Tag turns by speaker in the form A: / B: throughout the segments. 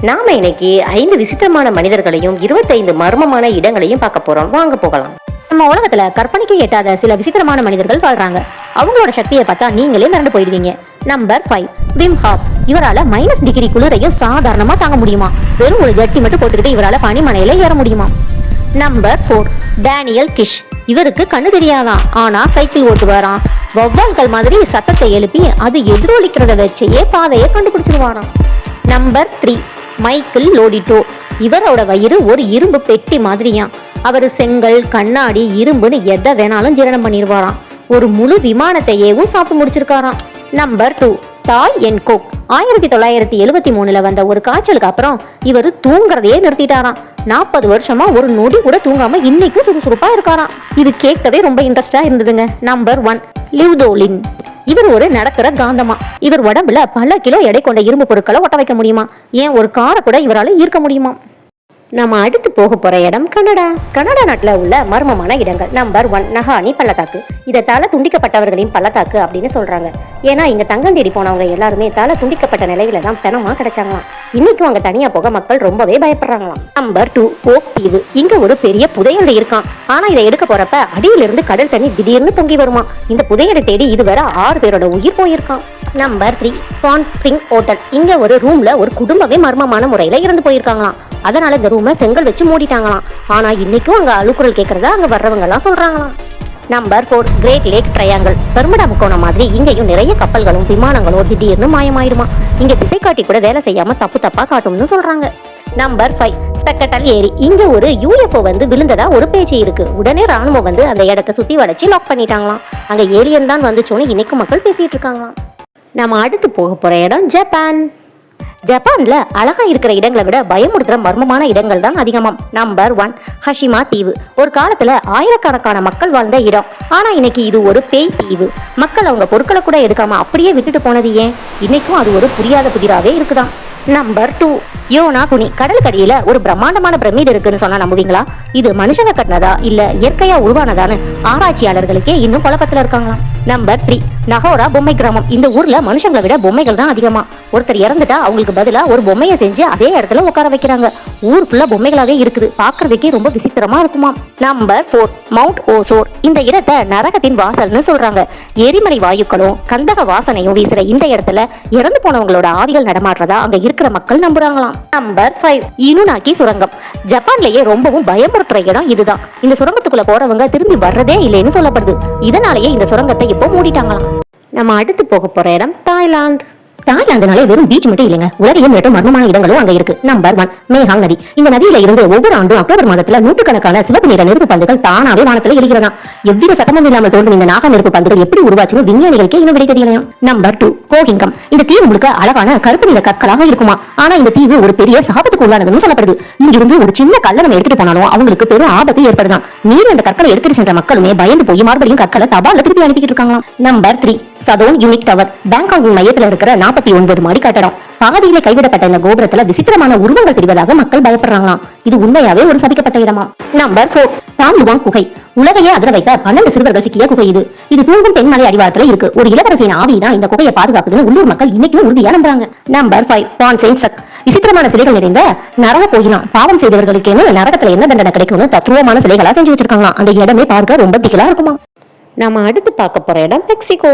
A: நாம இன்னைக்கு 5 விசித்திரமான மனிதர்களையும் 25 மர்மமான இடங்களையும் பார்க்க போறோம். வாங்க போகலாம்.
B: நம்ம உலகத்துல கற்பனைக்கு எட்டாத சில விசித்திரமான மனிதர்கள் வாழ்றாங்க. அவங்களோட சக்தியை பார்த்தா நீங்களே மிரண்டு போயிடுவீங்க. Number 5, Wim Hof. இவரால -டிகிரி குளிரையும் சாதாரணமா தாங்க முடியுமா? வெறும் ஒரு ஜட்டி மட்டும் போட்டுக்கிட்டு இவரால பனிமலையில ஏற முடியுமா? Number 4, Daniel Kish. இவருக்கு கண்ணு தெரியாதான், ஆனா சைக்கிள் ஓட்டுவாராம். வௌவால்கள் மாதிரி சத்தத்தை எழுப்பி அது எதிரொலிக்கிறத வச்சே பாதையை கண்டுபிடிச்சிருவாராம். Number 3, Michael லோடிட்டோ. இவரோட வயிறு ஒரு இரும்பு பெட்டி மாதிரியாம். அவர் செங்கல், கண்ணாடி, இரும்புன்னு எதை வேணாலும் ஜீரணம் பண்ணிடுவாராம். ஒரு முழு விமானத்தையேவும் சாப்பிட்டு முடிச்சிருக்காராம். நம்பர் 2, டாய் என்கோக். 1973 வந்த ஒரு காய்ச்சலுக்கு அப்புறம் இவர் தூங்குறதையே நிறுத்திட்டாராம். 40 வருஷமா ஒரு நொடி கூட தூங்காம இன்னைக்கும் சுறுசுறுப்பா இருக்காராம். இது கேட்கவே ரொம்ப இன்ட்ரெஸ்டா இருந்ததுங்க. நம்பர் 1, லிவ்தோலின். இவர் ஒரு நடக்கிற காந்தமா. இவர் உடம்புல பல கிலோ எடை கொண்ட இரும்பு பொருட்களை ஒட்ட வைக்க முடியுமா? ஏன் ஒரு காரை கூட இவரால் ஈர்க்க முடியுமா? நம்ம அடுத்து போக போற இடம் கனடா. கனடா நாட்டுல உள்ள மர்மமான இடங்கள். நம்பர் 1, நஹானி பள்ளத்தாக்கு. இதை தலை துண்டிக்கப்பட்டவர்களின் பள்ளத்தாக்கு அப்படின்னு சொல்றாங்க. ஏன்னா இங்க தங்கம் தேடி போனவங்க எல்லாருமே தலை துண்டிக்கப்பட்ட நிலையில தான் பிணமா கிடைச்சாங்களாம். இன்னைக்கும் அங்க தனியா போக மக்கள் ரொம்பவே பயப்படுறாங்களாம். நம்பர் 2, ஓக் தீவு. இங்க ஒரு பெரிய புதையல் இருக்கான். ஆனா இதை எடுக்க போறப்ப அடியிலிருந்து கடல் தண்ணி திடீர்னு பொங்கி வருமா. இந்த புதையலை தேடி இதுவரை 6 பேரோட உயிர் போயிருக்கான். Number 3, Fawn Spring Hotel. இங்க ஒரு ரூம்ல ஒரு குடும்பமே மர்மமான முறையில இறந்து போயிருக்காங்களாம். அதனால இந்த ரூமை செங்கல் வச்சு மூடிட்டாங்களாம். ஆனா இன்னைக்கும் அங்க அழுக்குறல் கேட்கறதா அங்க வர்றவங்க எல்லாம் சொல்றாங்களாம். Number 4, great lake triangle. Bermuda முக்கோணம் மாதிரி இங்கேயும் நிறைய கப்பல்களும் விமானங்களும் திடீர்னு மாயமாயிருமா. இங்க திசை காட்டி கூட வேலை செய்யாம தப்பா காட்டும்னு சொல்றாங்க. நம்பர் 5, ஸ்பெக்டல் ஏரி. இங்க ஒரு UFO விழுந்ததா ஒரு பேச்சு இருக்கு. உடனே ராணுவம் அந்த இடத்தை சுத்தி வளைச்சு லாக் பண்ணிட்டாங்களாம். அங்க ஏலியன் தான் வந்துச்சோன்னு இன்னைக்கு மக்கள் பேசிட்டு இருக்காங்களாம். நம்ம அடுத்து போக போற இடம் ஜப்பான். ஜப்பான்ல அழகா இருக்கிற இடங்களை விட பயமுறுத்துற மர்மமான இடங்கள் தான் அதிகமாம். நம்பர் 1, ஹஷிமா தீவு. ஒரு காலத்துல ஆயிரக்கணக்கான மக்கள் வாழ்ந்த இடம். ஆனா இன்னைக்கு இது ஒரு பேய் தீவு. மக்கள் அவங்க பொருட்களை கூட எடுக்காம அப்படியே விட்டுட்டு போனது ஏன்? இன்னைக்கும் அது ஒரு புரியாத புதிராவே இருக்குதான். நம்பர் 2, யோனா குனி. கடலுக்கடியில ஒரு பிரம்மாண்டமான பிரமிடு இருக்குன்னு சொன்னா நம்புவீங்களா? இது மனுஷங்க கட்டினதா இல்ல இயற்கையா உருவானதான்னு ஆராய்ச்சியாளர்களுக்கே இன்னும் குழப்பத்துல இருக்காங்களாம். நம்பர் 3, நகோரா பொம்மை கிராமம். இந்த ஊர்ல மனுஷங்களை விட பொம்மைகள் தான் அதிகமா. ஒருத்தர் இறந்துட்டா அவங்களுக்கு பதிலா ஒரு பொம்மையை செஞ்சு அதே இடத்துல உட்கார வைக்கிறாங்க. ஊர் ஃபுல்லா பொம்மைகளாவே இருக்குது. பாக்குறதுக்கே ரொம்ப விசித்திரமா இருக்குமா. Number 4, mount Osore. இந்த இடத்தை நரகத்தின் வாசல்னு சொல்றாங்க. எரிமலை வாயுக்களும் கந்தக வாசனையும் வீசுற இந்த இடத்துல இறந்து போனவங்களோட ஆவிகள் நடமாடுறதா அங்க இருக்கிற மக்கள் நம்புறாங்களாம். நம்பர் 5, இனுனாக்கி சுரங்கம். ஜப்பான்லயே ரொம்பவும் பயமுறுத்துற இடம் இதுதான். இந்த சுரங்கத்துக்குள்ள போறவங்க திரும்பி வர்றதே இல்லைன்னு சொல்லப்படுது. இதனாலேயே இந்த சுரங்கத்தை இப்போ மூடிட்டாங்களாம். நம்ம அடுத்து போக போற இடம் தாய்லாந்து. தாய்லாந்துனாலே வெறும் பீச் மட்டும் இல்லைங்க, உலகையும் மிரட்டும் மர்மமான இடங்களும் அங்க இருக்கு. நம்பர் 1, மேகாங் நதி. இந்த நதியில இருந்து ஒவ்வொரு ஆண்டும் அக்டோபர் மாதத்துல நூற்றுக்கணக்கான சிவப்பு நிற நெருப்பு பந்துகள் தானாவே வானத்துல எழுகிறதா. எவ்வித சத்தமும் இல்லாமல் தோன்றும் இந்த நாக நெருப்பு பந்துகள் எப்படி உருவாச்சுன்னு விஞ்ஞானிகளுக்கே இன்னும் விடை தெரியலையாம். நம்பர் 2, கோஹிங்கம். இந்த தீவு முழுக்க அழகான கருப்பு நிற கற்களாக இருக்குமா. ஆனா இந்த தீவு ஒரு பெரிய சாபத்துக்கு உள்ளானதுன்னு சொல்லப்படுது. இங்கிருந்து ஒரு சின்ன கல்லை நம்ம எடுத்துட்டு போனாலும் அவங்களுக்கு பெரும் ஆபத்து ஏற்படுதான். மீறி அந்த கற்களை எடுத்துட்டு சென்ற மக்களுமே பயந்து போய் மறுபடியும் கற்களை தபால்ல திருப்பி அனுப்பிக்கிட்டு இருக்காங்களாம். Number 3, Sathorn unique tower. பேங்காக்கின் மையத்துல இருக்கிற 49 மாடி கட்டடம். பாதியிலே கைவிடப்பட்ட இந்த கோபுரத்துல விசித்திரமான உருவங்கள் தெரிவதாக மக்கள் பயப்படுறாங்களாம். இது உண்மையாவே ஒரு சபிக்கப்பட்ட இடமா. நம்பர் 4, தாம் லுவாங் குகை. உலகையே அதிர வைத்த 12 சிறுவர்கள் சிக்கிய குகை இது. இது தூங்கும் பெண்மலை அடிவாரத்துல இருக்கு. ஒரு இளவரசியின் ஆவி தான் இந்த குகையை பாதுகாக்குதுன்னு உள்ளூர் மக்கள் இன்னைக்கும் உறுதியா நம்புறாங்க. நம்பர் 5, பான் செயின்ட் சக். விசித்திரமான சிலைகள் நிறைந்த நரக கோயிலாம். பாவம் செய்தவர்களுக்கு நரகத்துல என்ன தண்டனை கிடைக்கும்னு தத்துவமான சிலைகளா செஞ்சு வச்சிருக்காங்களாம். அந்த இடமே பார்க்க ரொம்ப திகிலா இருக்குமா. நம்ம அடுத்து பார்க்க போற இடம் மெக்சிகோ.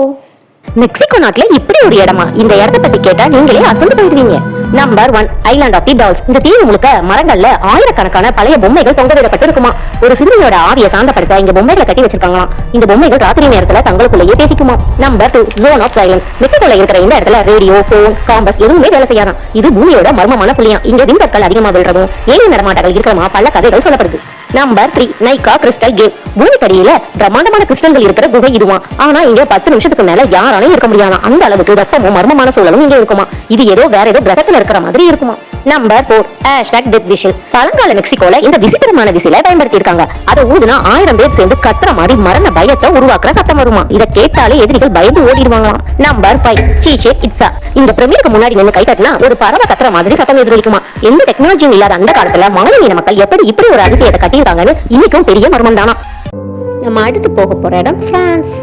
B: மெக்சிகோ நாட்டுல இப்படி ஒரு இடமா? இந்த இடத்தை பத்தி கேட்டா நீங்களே அசந்து போயிடுவீங்க. Number 1, Island of the Dolls. இந்த தீவு முழுக்க மரங்கள்ல ஆயிரக்கணக்கான பழைய பொம்மைகள் தொங்க விடப்பட்டு இருக்குமா. ஒரு சிறுமியோட ஆவியை சாந்தப்படுத்த இங்க பொம்மைகளை கட்டி வச்சிருக்காங்களாம். இந்த பொம்மைகள் ராத்திரி நேரத்துல தங்களுக்குள்ளேயே பேசிக்குமா. Number 2, zone of silence. மெக்சிகோல இருக்கிற இந்த இடத்துல ரேடியோ, போன், காம்பஸ் எதுவுமே வேலை செய்யாதான். இது பூமியோட மர்மமான புள்ளியா. இங்க விண்கற்கள் அதிகமா விழுறதும் ஏலியன் நடமாட்டங்கள் இருக்கிறமா பல கதைகள் சொல்லப்படுது. Number 3, Naica crystal cave. பூமிக்கடியில பிரம்மாண்டமான கிறிஸ்டல்கள் இருக்கிற குகை இதுவா. ஆனா இங்க 10 நிமிஷத்துக்கு மேல யாராலையும் இருக்க முடியாதா. அந்த அளவுக்கு வெப்பமும் மர்மமான சூழலும் இங்க இருக்குமா. இது ஏதோ வேற ஏதோ கிரகத்துல இருக்கிற மாதிரி இருக்குமா. Number 4, death whistle. பழங்கால மெக்சிகோல இந்த விசித்திரமான விசிலை பயன்படுத்தி இருக்காங்க. அதை ஊதுனா 1000 பேர் சேர்ந்து கத்துற மாதிரி மரண பயத்தை உருவாக்குற சத்தம் வருமா. இதை கேட்டாலே எதிரிகள் பயந்து ஓடிடுவாங்களாம். Number 5, சீச்சேன் Itza. இந்த பிரமிடுக்கு முன்னாடி நின்று கை தட்டினா ஒரு பறவை கத்துற மாதிரி சத்தம் எதிரொலிக்குமா. எந்த டெக்னாலஜியும் இல்லாத அந்த காலத்துல மாநில மக்கள் எப்படி இப்படி ஒரு அதிசயத்தை கட்டியிருக்காங்கன்னு இன்னைக்கும் பெரிய மர்மம் தானா. நம்ம அடுத்து போக போற இடம் பிரான்ஸ்.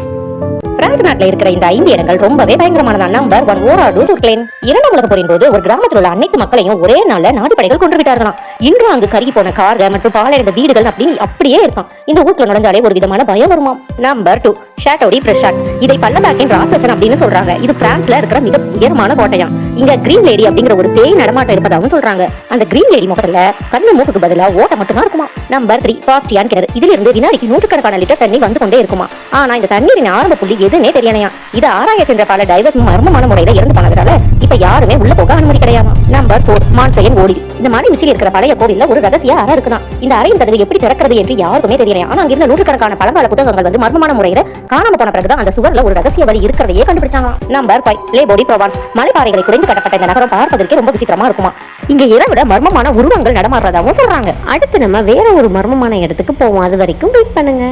A: பிரான்ஸ் நாட்டுல இருக்கிற இந்த 5 இடங்கள் ரொம்பவே பயங்கரமானதான். நம்பர் 1 ஓராடு சுர்க்லேன். இரண்டாம் உலக போரின் போது ஒரு கிராமத்தில் உள்ள அனைத்து மக்களையும் ஒரே நாள்ல நாதி படைகள் கொன்று விட்டார்களாம். இன்று அங்கு கருகி போன கார்கள் மற்றும் பாலடைந்த வீடுகள் அப்படியே இருக்கும். இந்த ஊருக்குள்ள நுழைஞ்சாலே ஒரு விதமான பயம் வருமாம். Number 2 ஷாட்டோ D ஃப்ரெஷாக். இதை பள்ளத்தாக்கின் ராட்சசன் அப்படின்னு சொல்றாங்க. இது பிரான்ஸ்ல இருக்கிற மிக உயரமான கோட்டையாம். இங்க கிரீன் லேடி அப்படிங்கிற ஒரு பேய் நடமாட்டம் இருப்பதாகவும் சொல்றாங்க. அந்த கிரீன் லேடி முகத்துல கண்ணு மூக்குக்கு பதிலா ஓட்ட மட்டும்தான் இருக்குமா. நம்பர் 3 பாஸ்டியான் கிணறு. இதுல இருந்து வினாடிக்கு 100கணக்கான லிட்டர் தண்ணி வந்து கொண்டே இருக்குமா. ஆனா இந்த தண்ணீரின் ஆரம்ப புள்ளி எதுன்னே தெரியலையா. இது ஆராய சென்ற பல டைவர்ஸ் மர்மமான முறையில இறந்து போனதால இப்ப யாருமே உள்ள போக அனுமதி கிடையாமா. நம்பர் 4 மான்சையன் ஓடி. இந்த மலை உச்சியில் இருக்கிற பழைய கோவில்ல ஒரு ரகசிய அறை இருக்குதான். இந்த அறையின் கதவு எப்படி திறக்கிறது என்று யாருக்குமே தெரியலையா. ஆனா அங்க இருந்த 100கணக்கான பழங்கால புத்தகங்கள் வந்து மர்மமான முறையில காணாம போன பிறகுதான் அந்த சுவர்ல ஒரு ரகசிய வழி இருக்கிறதையே கண்டுபிடிச்சாங்க. நம்பர் 5 லே போடி ப்ரோவான்ஸ். மலைப்பாறைகளை குறைந்து கட்டப்பட்ட இந்த நகரம் பார்ப்பதற்கு ரொம்ப விசித்திரமா இருக்குமா. இங்க இரவிட மர்மமான உருவங்கள் நடமாடுறதாவும் சொல்றாங்க.
B: அடுத்து நம்ம வேற ஒரு மர்மமான இடத்துக்கு போவோம். அது வரைக்கும் வெயிட் பண்ணுங்க.